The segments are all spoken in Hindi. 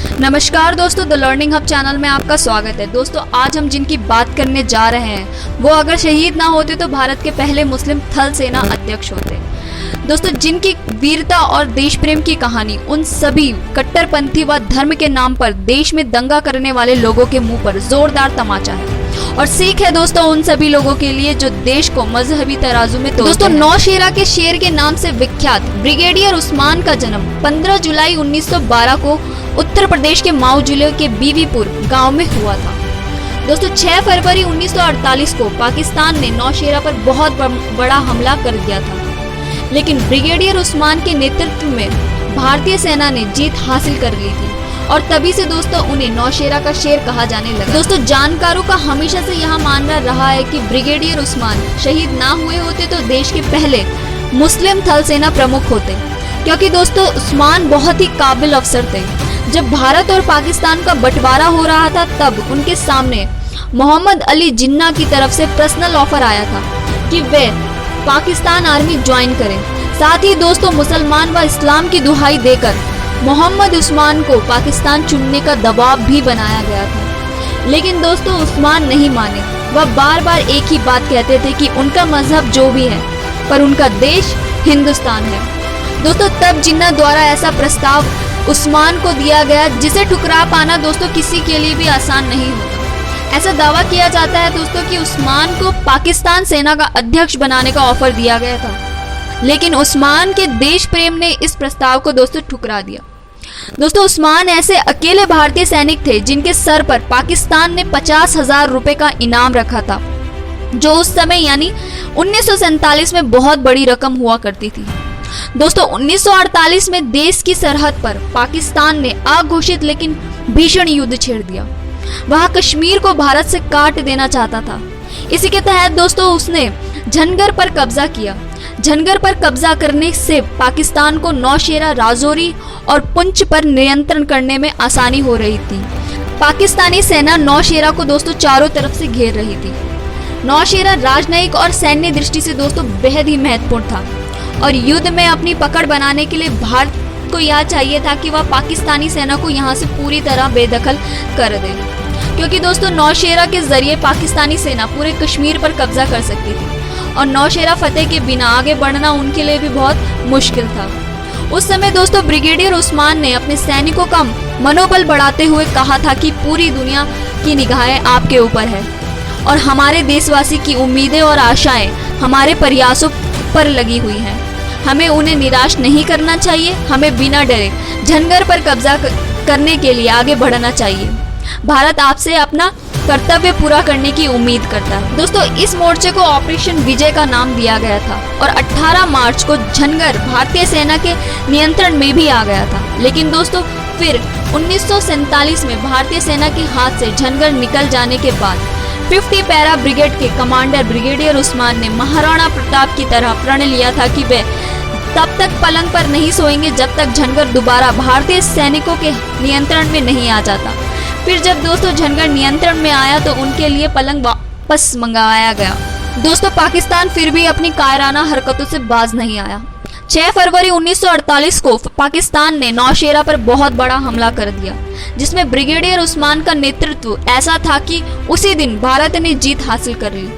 नमस्कार दोस्तों, द लर्निंग हब चैनल में आपका स्वागत है। दोस्तों आज हम जिनकी बात करने जा रहे हैं वो अगर शहीद ना होते तो भारत के पहले मुस्लिम थल सेना अध्यक्ष होते। दोस्तों जिनकी वीरता और देश प्रेम की कहानी उन सभी कट्टरपंथी व धर्म के नाम पर देश में दंगा करने वाले लोगों के मुंह पर जोरदार तमाचा है और सीख है दोस्तों उन सभी लोगों के लिए जो देश को मजहबी तराजू में तोड़ते हैं। दोस्तों नौशेरा के शेर के नाम से विख्यात ब्रिगेडियर उस्मान का जन्म 15 जुलाई 1912 को उत्तर प्रदेश के माऊ जिले के बीवीपुर गांव में हुआ था। दोस्तों 6 फरवरी 1948 को पाकिस्तान ने नौशेरा पर बहुत बड़ा हमला कर दिया था, लेकिन ब्रिगेडियर उस्मान के नेतृत्व में भारतीय सेना ने जीत हासिल कर ली थी और तभी से दोस्तों उन्हें नौशेरा का शेर कहा जाने लगा। दोस्तों जानकारों का हमेशा से यह मानना रहा है कि ब्रिगेडियर उस्मान शहीद ना हुए होते तो देश के पहले मुस्लिम थल सेना प्रमुख होते, क्योंकि दोस्तों उस्मान बहुत ही काबिल अफसर थे। जब भारत और पाकिस्तान का बंटवारा हो रहा था तब उनके सामने मोहम्मद अली जिन्ना की तरफ से पर्सनल ऑफर आया था कि वे पाकिस्तान आर्मी ज्वाइन करें। साथ ही दोस्तों मुसलमान व इस्लाम की दुहाई देकर मोहम्मद उस्मान को पाकिस्तान चुनने का दबाव भी बनाया गया था, लेकिन दोस्तों उस्मान नहीं माने। वह बार बार एक ही बात कहते थे कि उनका मजहब जो भी है पर उनका देश हिंदुस्तान है। दोस्तों तब जिन्ना द्वारा ऐसा प्रस्ताव उस्मान को दिया गया जिसे ठुकरा पाना दोस्तों किसी के लिए भी आसान नहीं होता। ऐसा दावा किया जाता है दोस्तों कि उस्मान को पाकिस्तान सेना का अध्यक्ष बनाने का ऑफर दिया गया था, लेकिन उस्मान के देश प्रेम ने इस प्रस्ताव को दोस्तों ठुकरा दिया। दोस्तों उस्मान ऐसे अकेले भारतीय सैनिक थे जिनके सर पर पाकिस्तान ने 50,000 रुपए का इनाम रखा था, जो उस समय यानी 1947 में बहुत बड़ी रकम हुआ करती थी। दोस्तों 1948 में देश की सरहद पर पाकिस्तान ने अघोषित लेकिन भीषण युद्ध छेड़ दिया। वह कश्मीर को भारत से काट देना चाहता था। इसी के तहत दोस्तों उसने झंगर पर कब्जा किया। झंगर पर कब्जा करने से पाकिस्तान को नौशेरा, राजौरी और पुंछ पर नियंत्रण करने में आसानी हो रही थी। पाकिस्तानी सेना नौशेरा को दोस्तों चारों तरफ से घेर रही थी। नौशेरा राजनयिक और सैन्य दृष्टि से दोस्तों बेहद ही महत्वपूर्ण था और युद्ध में अपनी पकड़ बनाने के लिए भारत को यह चाहिए था कि वह पाकिस्तानी सेना को यहाँ से पूरी तरह बेदखल कर दे, क्योंकि दोस्तों नौशेरा के जरिए पाकिस्तानी सेना पूरे कश्मीर पर कब्जा कर सकती थी और नौशेरा फतेह के बिना आगे बढ़ना उनके लिए भी बहुत मुश्किल था। उस समय दोस्तों ब्रिगेडियर उस्मान ने अपने सैनिकों का मनोबल बढ़ाते हुए कहा था कि पूरी दुनिया की निगाहें आपके ऊपर है और हमारे देशवासी की उम्मीदें और आशाएं हमारे प्रयासों पर लगी हुई हैं। हमें उन्हें निराश नहीं करना चाहिए। हमें बिना डरे झंगर पर कब्जा करने के लिए आगे बढ़ना चाहिए। भारत आपसे अपना कर्तव्य पूरा करने की उम्मीद करता है। दोस्तों इस मोर्चे को ऑपरेशन विजय का नाम दिया गया था और 18 मार्च को झंगर भारतीय सेना के नियंत्रण में भी आ गया था, लेकिन दोस्तों फिर 1947 में भारतीय सेना के हाथ से झंगर निकल जाने के बाद 50 पैरा ब्रिगेड के कमांडर ब्रिगेडियर उस्मान ने महाराणा प्रताप की तरह प्रण लिया था कि वे तब तक पलंग पर नहीं सोएंगे जब तक झंगर दोबारा भारतीय सैनिकों के नियंत्रण में नहीं आ जाता। फिर जब दोस्तों झंगर नियंत्रण में आया तो उनके लिए पलंग वापस मंगवाया गया। दोस्तों पाकिस्तान फिर भी अपनी कायराना हरकतों से बाज नहीं आया। 6 फरवरी 1948 को पाकिस्तान ने नौशेरा पर बहुत बड़ा हमला कर दिया, जिसमें ब्रिगेडियर उस्मान का नेतृत्व ऐसा था कि उसी दिन भारत ने जीत हासिल कर ली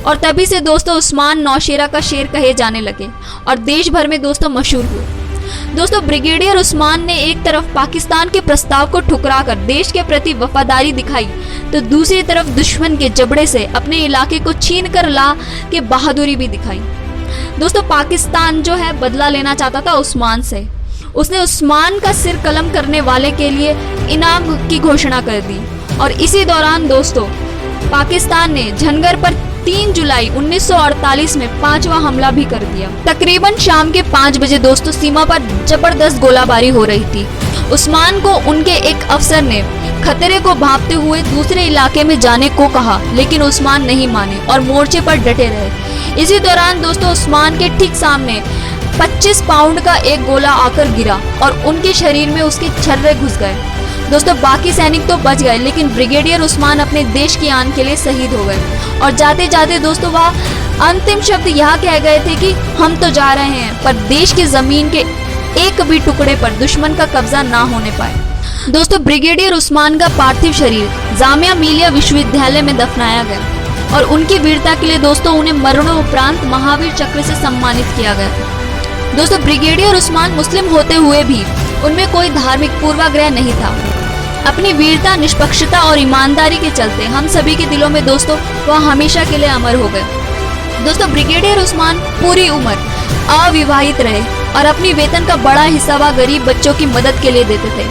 और तभी से दोस्तों उस्मान नौशेरा का शेर कहे जाने लगे और देश भर में दोस्तों मशहूर हुए। दोस्तों ब्रिगेडियर उस्मान ने एक तरफ पाकिस्तान के प्रस्ताव को ठुकराकर देश के प्रति वफादारी दिखाई तो दूसरी तरफ दुश्मन के जबड़े से अपने इलाके को छीन कर ला के बहादुरी भी दिखाई। दोस्तों पाकिस्तान जो है बदला लेना चाहता था उस्मान से। उसने उस्मान का सिर कलम करने वाले के लिए इनाम की घोषणा कर दी और इसी दौरान दोस्तों पाकिस्तान ने झंगर पर 3 जुलाई 1948 में 5वां हमला भी कर दिया। तकरीबन शाम के 5 बजे दोस्तों सीमा पर जबरदस्त गोलाबारी हो रही थी। उस्मान को उनके एक अफसर ने खतरे को भांपते हुए दूसरे इलाके में जाने को कहा, लेकिन उस्मान नहीं माने और मोर्चे पर डटे रहे। इसी दौरान दोस्तों उस्मान के ठीक सामने 25 पाउंड का एक गोला आकर गिरा और उनके शरीर में उसके छर्रे घुस गए। दोस्तों बाकी सैनिक तो बच गए, लेकिन ब्रिगेडियर उस्मान अपने देश की आन के लिए शहीद हो गए और जाते जाते दोस्तों वह अंतिम शब्द यह कह गए थे कि हम तो जा रहे हैं पर देश की जमीन के एक भी टुकड़े पर दुश्मन का कब्जा ना होने पाए। दोस्तों ब्रिगेडियर उस्मान का पार्थिव शरीर जामिया मिलिया विश्वविद्यालय में दफनाया गया और उनकी वीरता के लिए दोस्तों उन्हें मरणोपरांत महावीर चक्र से सम्मानित किया गया। दोस्तों ब्रिगेडियर उस्मान मुस्लिम होते हुए भी उनमें कोई धार्मिक पूर्वाग्रह नहीं था। अपनी वीरता, निष्पक्षता और ईमानदारी के चलते हम सभी के दिलों में दोस्तों वह हमेशा के लिए अमर हो गए। दोस्तों ब्रिगेडियर उस्मान पूरी उम्र अविवाहित रहे और अपनी वेतन का बड़ा हिस्सा वह गरीब बच्चों की मदद के लिए देते थे।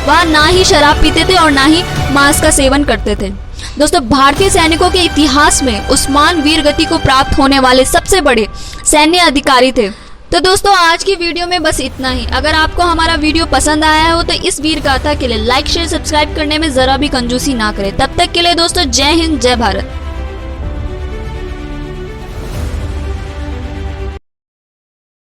वह ना ही शराब पीते थे और ना ही मांस का सेवन करते थे। दोस्तों भारतीय सैनिकों के इतिहास में उस्मान वीर गति को प्राप्त होने वाले सबसे बड़े सैन्य अधिकारी थे। तो दोस्तों आज की वीडियो में बस इतना ही। अगर आपको हमारा वीडियो पसंद आया हो तो इस वीर गाथा के लिए लाइक शेयर सब्सक्राइब करने में जरा भी कंजूसी ना करें। तब तक के लिए दोस्तों जय हिंद, जय भारत।